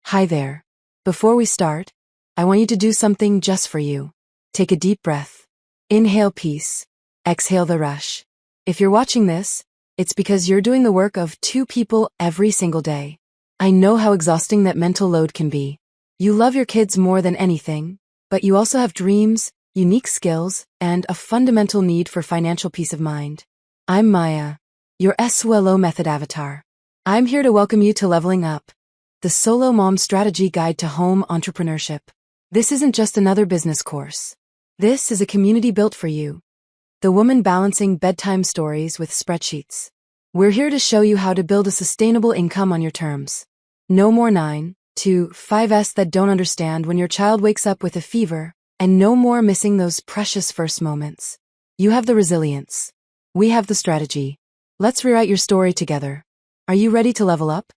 Hi there. Before we start, I want you to do something just for you. Take a deep breath. Inhale peace. Exhale the rush. If you're watching this, it's because you're doing the work of two people every single day. I know how exhausting that mental load can be. You love your kids more than anything, but you also have dreams, unique skills, and a fundamental need for financial peace of mind. I'm Maya, your S.O.L.O method avatar. I'm here to welcome you to Leveling Up, the Solo Mom Strategy Guide to Home Entrepreneurship. This isn't just another business course. This is a community built for you, the woman balancing bedtime stories with spreadsheets. We're here to show you how to build a sustainable income on your terms. No more 9 to 5s that don't understand when your child wakes up with a fever, and no more missing those precious first moments. You have the resilience. We have the strategy. Let's rewrite your story together. Are you ready to level up?